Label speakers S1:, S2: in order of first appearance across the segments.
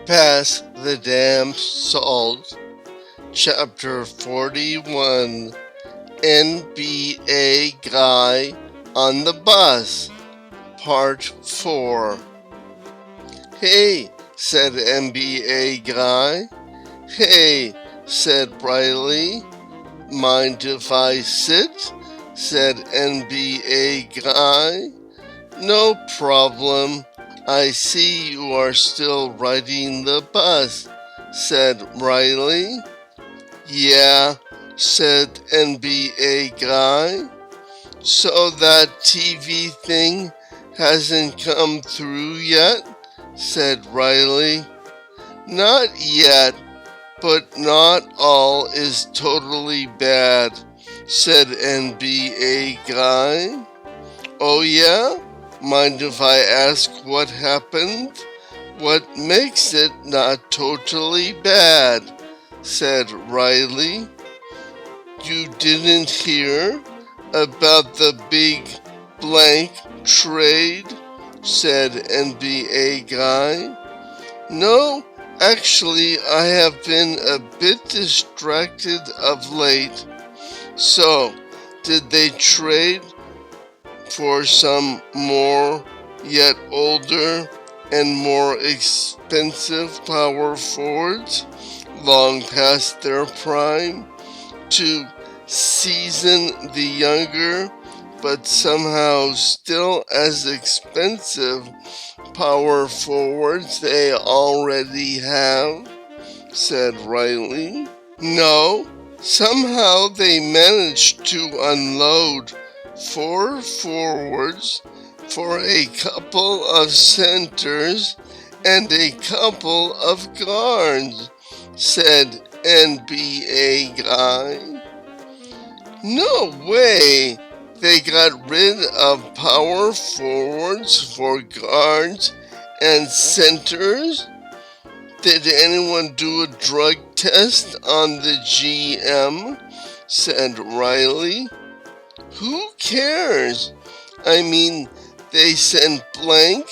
S1: Pass the damn salt. Chapter 41. NBA Guy on the Bus. Part 4. "Hey," said NBA Guy. "Hey," said Riley. "Mind if I sit?" said NBA Guy. "No problem. I see you are still riding the bus," said Riley. "Yeah," said NBA Guy. "So that TV thing hasn't come through yet?" said Riley. "Not yet, but not all is totally bad," said NBA Guy. "Oh yeah? Mind if I ask what happened? What makes it not totally bad?" said Riley. "You didn't hear about the big blank trade?" said NBA Guy. "No, actually I have been a bit distracted of late." "So, did they trade for some more, yet older and more expensive power forwards, long past their prime, to season the younger, but somehow still as expensive power forwards they already have?" said Riley. "No, somehow they managed to unload 4 forwards for a couple of centers and a couple of guards," said NBA Guy. "No way! They got rid of power forwards for guards and centers? Did anyone do a drug test on the GM?" said Riley. "Who cares? I mean, they sent blank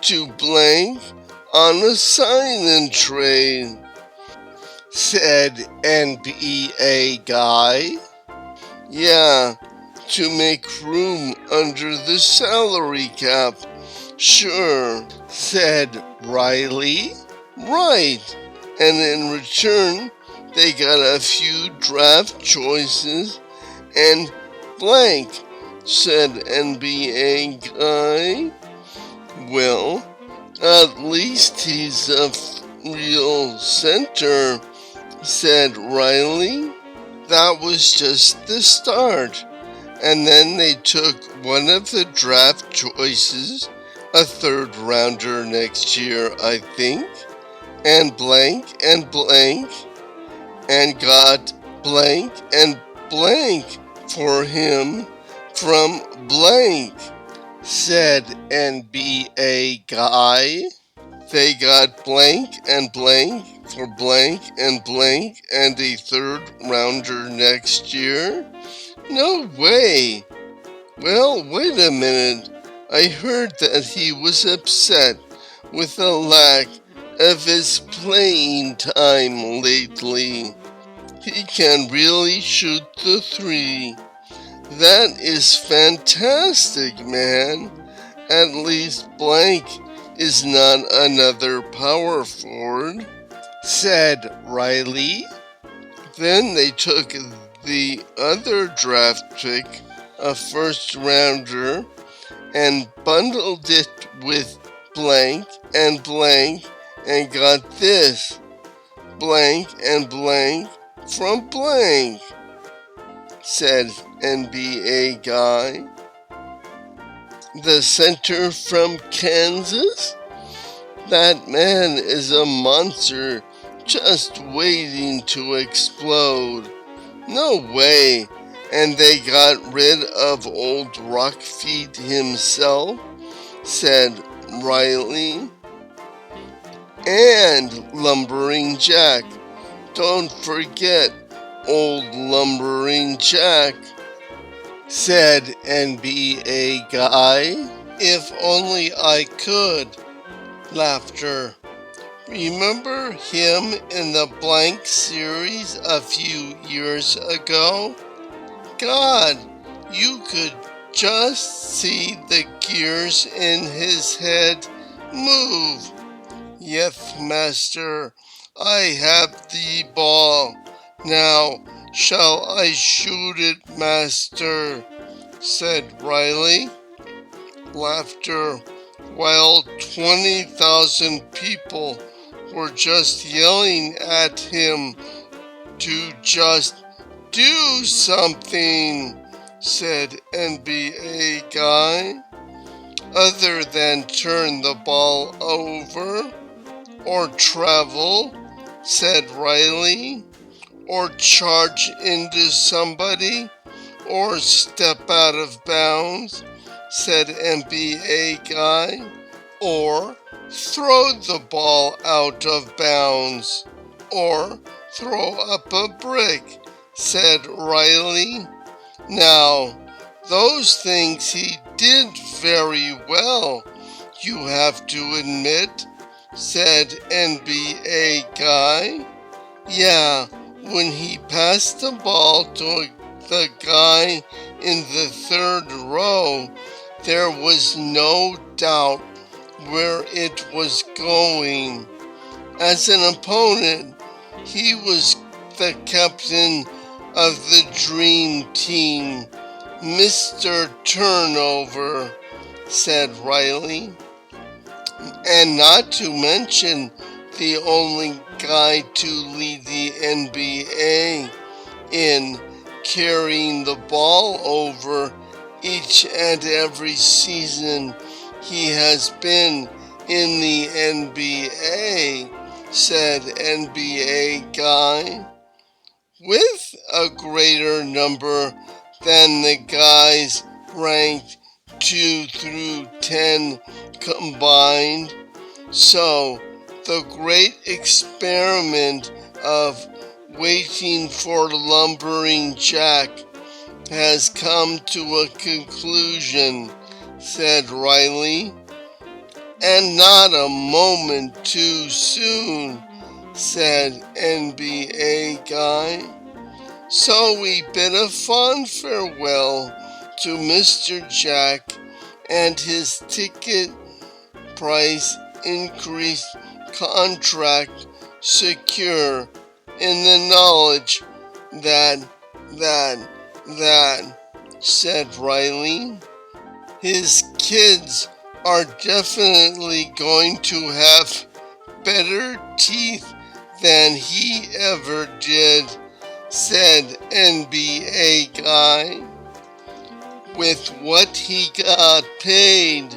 S1: to blank on a sign-in trade," said NBA Guy. "Yeah, to make room under the salary cap. Sure," said Riley. "Right, and in return, they got a few draft choices and blank," said NBA Guy. "Well, at least he's a real center," said Riley. "That was just the start. And then they took one of the draft choices, a third rounder next year, I think, and blank, and got blank and blank for him from blank," said NBA Guy. "They got blank for blank and a third rounder next year? No way! Well, wait a minute. I heard that he was upset with the lack of his playing time lately. He can really shoot the three. That is fantastic, man. At least blank is not another power forward," said Riley. "Then they took the other draft pick, a first rounder, and bundled it with blank and got this, blank and blank from blank," said NBA Guy. "The center from Kansas? That man is a monster just waiting to explode. No way. And they got rid of old Rockfeet himself?" said Riley. "And Lumbering Jack. Don't forget old Lumbering Jack," said NBA Guy. "If only I could." Laughter. Remember him in the blank series a few years ago? God, you could just see the gears in his head move. Yes, master, I have the ball. Now, shall I shoot it, master? Said Riley. Laughter, while 20,000 people were just yelling at him to just do something, said NBA guy, other than turn the ball over or travel, said Riley, or charge into somebody or step out of bounds, said NBA guy, or throw the ball out of bounds, or throw up a brick, said Riley. Now, those things he did very well, you have to admit, said NBA guy. Yeah, when he passed the ball to the guy in the third row, there was no doubt where it was going. As an opponent, he was the captain of the dream team, Mr. Turnover, said Riley. And not to mention the only guy to lead the NBA in carrying the ball over each and every season he has been in the NBA, said NBA guy. With a greater number than the guys ranked 2 through 10 combined. So, the great experiment of waiting for Lumbering Jack has come to a conclusion, said Riley. And not a moment too soon, said NBA guy. So we bid a fond farewell to Mr. Jack and his ticket price increase contract secure in the knowledge that, said Riley. His kids are definitely going to have better teeth than he ever did, said NBA guy. With what he got paid,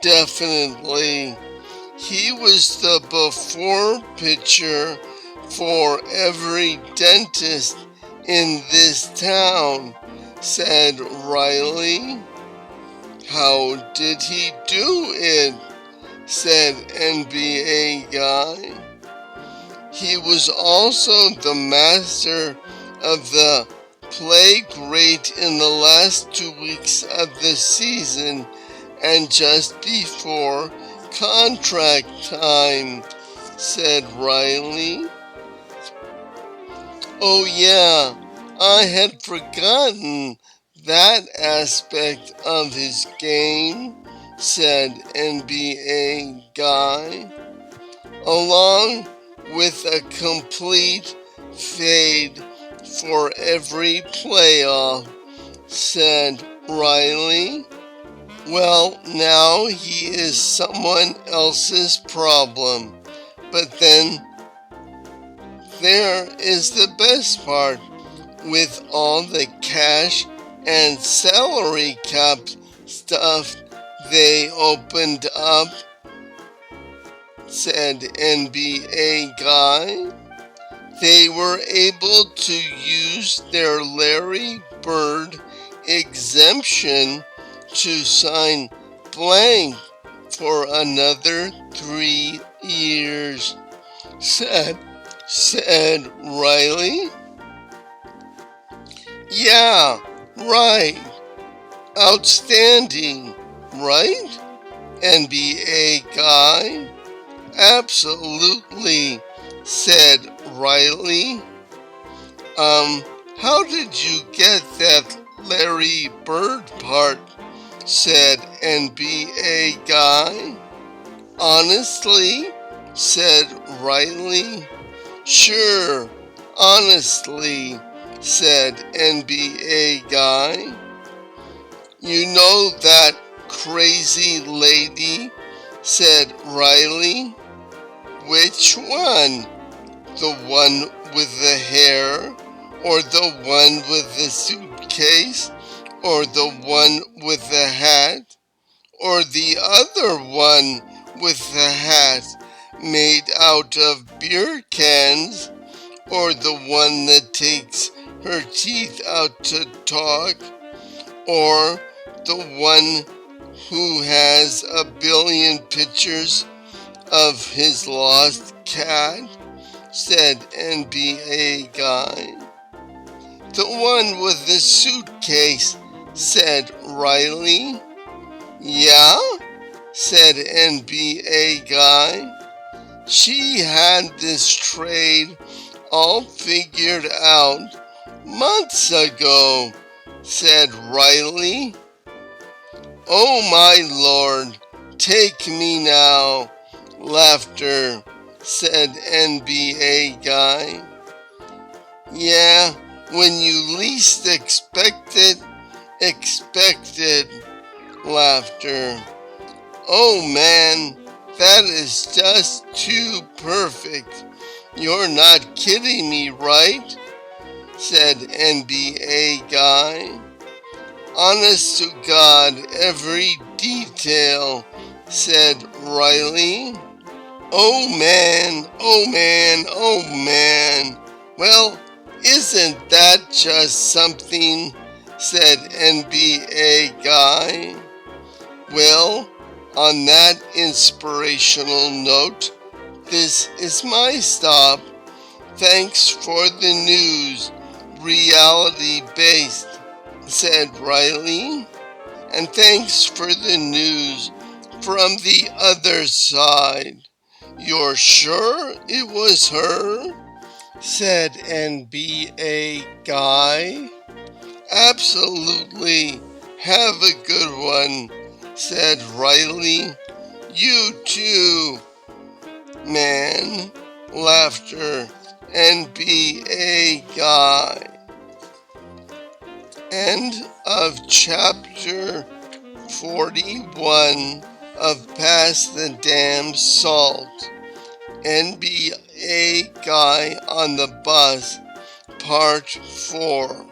S1: definitely. He was the before picture for every dentist in this town, said Riley. How did he do it? Said NBA guy. He was also the master of the play great in the last 2 weeks of the season and just before contract time, said Riley. Oh yeah, I had forgotten that aspect of his game, said NBA guy, along with a complete fade for every playoff, said Riley. Well, now he is someone else's problem. But then there is the best part. With all the cash and salary cap stuff they opened up, said NBA guy, they were able to use their Larry Bird exemption to sign blank for another 3 years, said Riley. Yeah, right. Outstanding, right? NBA guy. Absolutely, said Riley. How did you get that Larry Bird part? Said NBA guy. Honestly, said Riley. Sure, honestly, said NBA guy. You know that crazy lady, said Riley. Which one? The one with the hair, or the one with the suitcase, or the one with the hat, or the other one with the hat made out of beer cans, or the one that takes her teeth out to talk, or the one who has a billion pictures of his lost cat, said NBA guy. The one with the suitcase, said Riley. Yeah, said NBA guy. She had this trade all figured out months ago, said Riley. Oh my lord, take me now. Laughter, said NBA guy. Yeah, when you least expect it, laughter. Oh man, that is just too perfect. You're not kidding me, right? Said NBA guy. Honest to God, every detail, said Riley. Oh man, oh man, oh man. Well, isn't that just something, said NBA guy. Well, on that inspirational note, this is my stop. Thanks for the news, reality-based, said Riley. And thanks for the news from the other side. You're sure it was her? Said NBA guy. Absolutely. Have a good one, said Riley. You too, man. Laughter. NBA guy. End of chapter 41 of Pass the Damn Salt. NBA Guy on the Bus, Part 4.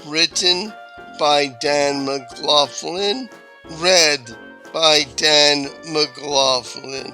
S1: Written by Dan McLaughlin. Read by Dan McLaughlin.